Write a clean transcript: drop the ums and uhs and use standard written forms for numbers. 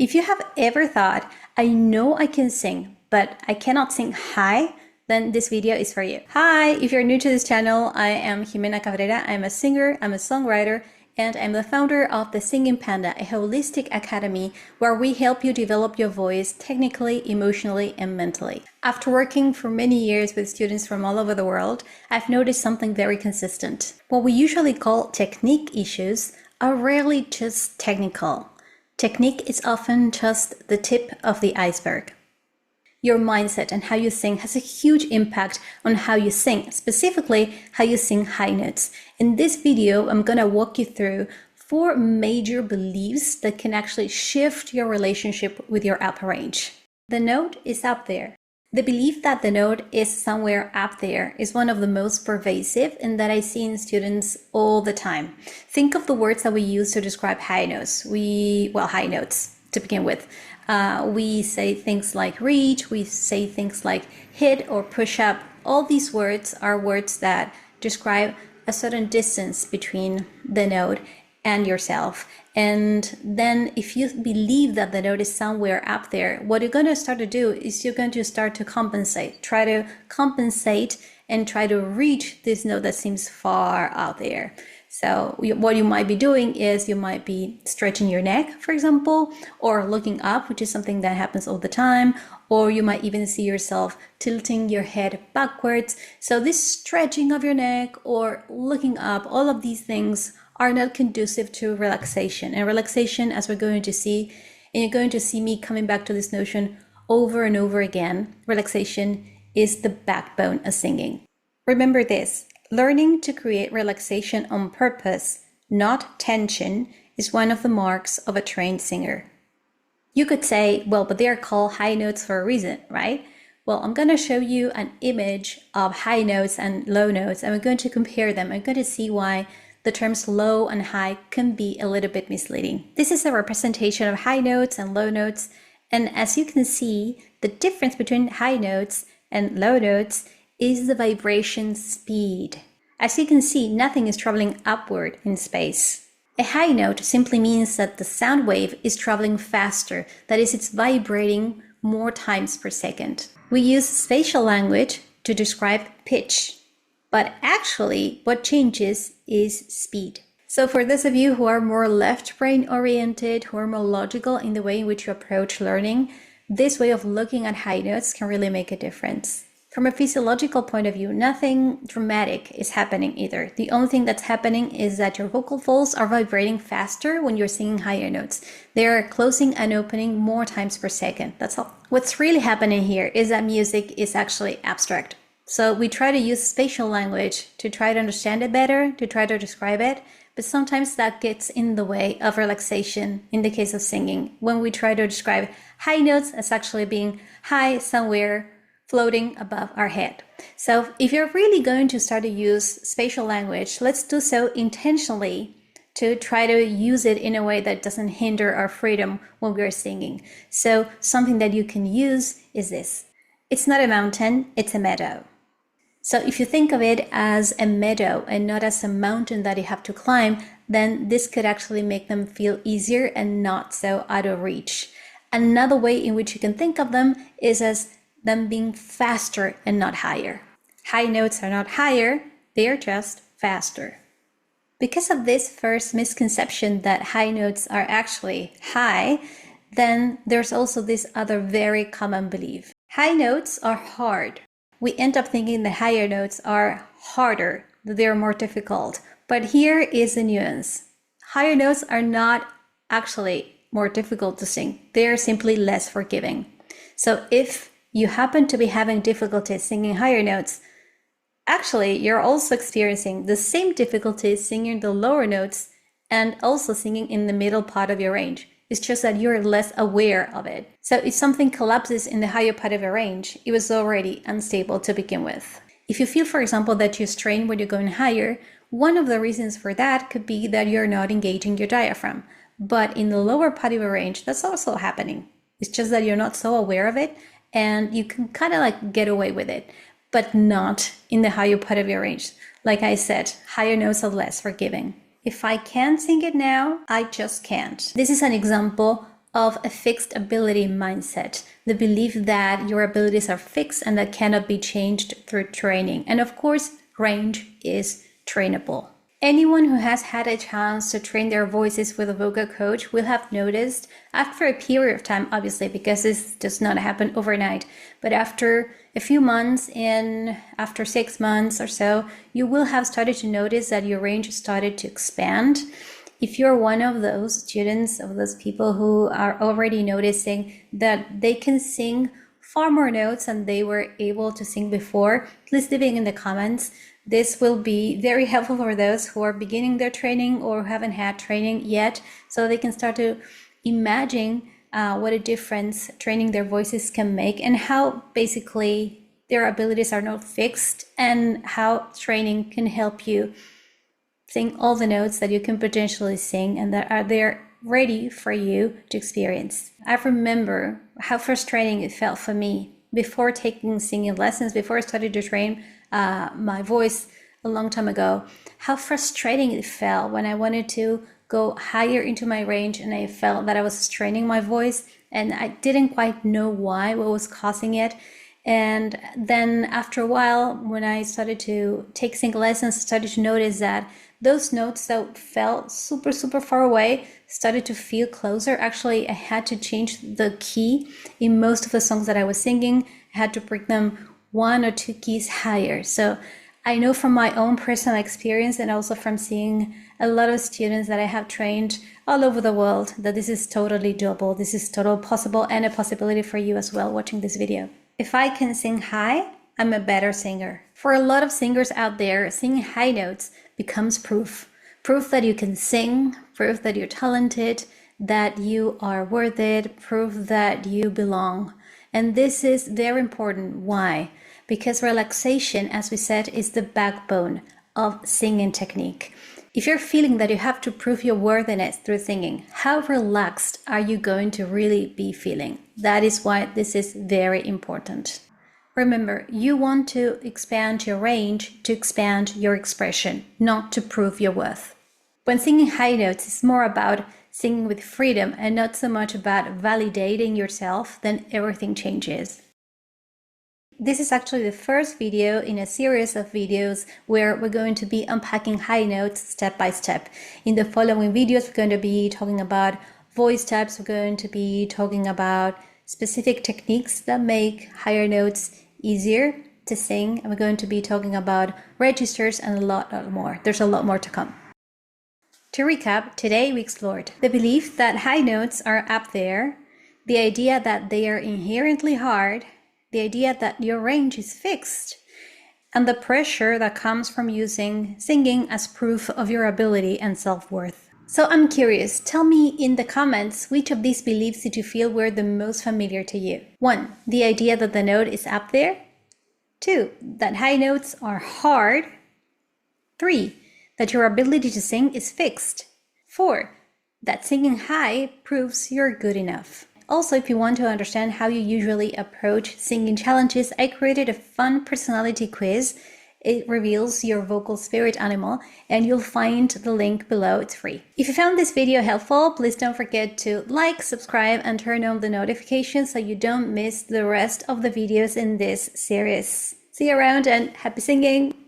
If you have ever thought, I know I can sing, but I cannot sing high, then this video is for you. Hi, if you're new to this channel, I am Jimena Cabrera. I'm a singer, I'm a songwriter, and I'm the founder of the Singing Panda, a holistic academy where we help you develop your voice technically, emotionally, and mentally. After working for many years with students from all over the world, I've noticed something very consistent. What we usually call technique issues are rarely just technical. Technique is often just the tip of the iceberg. Your mindset and how you sing has a huge impact on how you sing, specifically how you sing high notes. In this video, I'm going to walk you through 4 major beliefs that can actually shift your relationship with your upper range. The note is up there. The belief that the note is somewhere up there is one of the most pervasive and that I see in students all the time. Think of the words that we use to describe high notes. High notes to begin with. We say things like reach, we say things like hit or push up. All these words are words that describe a certain distance between the note and yourself. And then if you believe that the note is somewhere up there, what you're going to start to do is you're going to start to try to compensate and try to reach this note that seems far out there. So what you might be doing is you might be stretching your neck, for example, or looking up, which is something that happens all the time, or you might even see yourself tilting your head backwards. So this stretching of your neck or looking up, all of these things are not conducive to relaxation. And relaxation, as we're going to see, and you're going to see me coming back to this notion over and over again, relaxation is the backbone of singing. Remember this. Learning to create relaxation on purpose, not tension, is one of the marks of a trained singer. You could say, well, but they're called high notes for a reason, right? Well, I'm going to show you an image of high notes and low notes, and we're going to compare them. I'm going to see why the terms low and high can be a little bit misleading. This is a representation of high notes and low notes, and as you can see, the difference between high notes and low notes is the vibration speed. As you can see, nothing is traveling upward in space. A high note simply means that the sound wave is traveling faster, that is, it's vibrating more times per second. We use spatial language to describe pitch, but actually what changes is speed. So for those of you who are more left brain oriented, who are more logical in the way in which you approach learning, this way of looking at high notes can really make a difference. From a physiological point of view, nothing dramatic is happening either. The only thing that's happening is that your vocal folds are vibrating faster when you're singing higher notes. They're closing and opening more times per second. That's all. What's really happening here is that music is actually abstract. So we try to use spatial language to try to understand it better, to try to describe it, but sometimes that gets in the way of relaxation in the case of singing. When we try to describe high notes as actually being high somewhere floating above our head. So if you're really going to start to use spatial language, let's do so intentionally to try to use it in a way that doesn't hinder our freedom when we're singing. So something that you can use is this. It's not a mountain, it's a meadow. So if you think of it as a meadow and not as a mountain that you have to climb, then this could actually make them feel easier and not so out of reach. Another way in which you can think of them is as them being faster and not higher. High notes are not higher, they are just faster. Because of this first misconception that high notes are actually high, then there's also this other very common belief. High notes are hard. We end up thinking the higher notes are harder, that they're more difficult. But here is the nuance. Higher notes are not actually more difficult to sing. They are simply less forgiving. So if you happen to be having difficulties singing higher notes, actually you're also experiencing the same difficulties singing the lower notes and also singing in the middle part of your range. It's just that you're less aware of it. So if something collapses in the higher part of your range, it was already unstable to begin with. If you feel, for example, that you strain when you're going higher, one of the reasons for that could be that you're not engaging your diaphragm. But in the lower part of your range, that's also happening. It's just that you're not so aware of it, and you can kind of like get away with it, but not in the higher part of your range. Like I said, higher notes are less forgiving. If I can't sing it now, I just can't. This is an example of a fixed ability mindset, the belief that your abilities are fixed and that cannot be changed through training. And of course, range is trainable. Anyone who has had a chance to train their voices with a vocal coach will have noticed after a period of time, obviously, because this does not happen overnight, but after a few months and after 6 months or so, you will have started to notice that your range started to expand. If you're one of those students, of those people who are already noticing that they can sing far more notes than they were able to sing before, please leave it in the comments. This will be very helpful for those who are beginning their training or haven't had training yet, so they can start to imagine what a difference training their voices can make and how basically their abilities are not fixed and how training can help you sing all the notes that you can potentially sing and that are there ready for you to experience. I remember how frustrating it felt for me before taking singing lessons, before I started to train my voice a long time ago, how frustrating it felt when I wanted to go higher into my range and I felt that I was straining my voice and I didn't quite know why, what was causing it. And then after a while, when I started to take singing lessons, I started to notice that those notes that felt super, super far away started to feel closer. Actually, I had to change the key in most of the songs that I was singing. I had to bring them 1 or 2 keys higher. So I know from my own personal experience and also from seeing a lot of students that I have trained all over the world that this is totally doable. This is totally possible and a possibility for you as well watching this video. If I can sing high, I'm a better singer. For a lot of singers out there, singing high notes becomes proof. Proof that you can sing, proof that you're talented, that you are worth it, proof that you belong. And this is very important. Why? Because relaxation, as we said, is the backbone of singing technique. If you're feeling that you have to prove your worthiness through singing, how relaxed are you going to really be feeling? That is why this is very important. Remember, you want to expand your range to expand your expression, not to prove your worth. When singing high notes, it's more about singing with freedom and not so much about validating yourself, then everything changes. This is actually the first video in a series of videos where we're going to be unpacking high notes step by step. In the following videos, we're going to be talking about voice types, we're going to be talking about specific techniques that make higher notes easier to sing, and we're going to be talking about registers and a lot more. There's a lot more to come. To recap, today we explored the belief that high notes are up there, the idea that they are inherently hard, the idea that your range is fixed, and the pressure that comes from using singing as proof of your ability and self-worth. So I'm curious, tell me in the comments which of these beliefs did you feel were the most familiar to you? 1. The idea that the note is up there. 2. That high notes are hard. 3. That your ability to sing is fixed. 4. That singing high proves you're good enough. Also, if you want to understand how you usually approach singing challenges, I created a fun personality quiz. It reveals your vocal spirit animal, and you'll find the link below. It's free. If you found this video helpful, please don't forget to like, subscribe, and turn on the notifications so you don't miss the rest of the videos in this series. See you around and happy singing!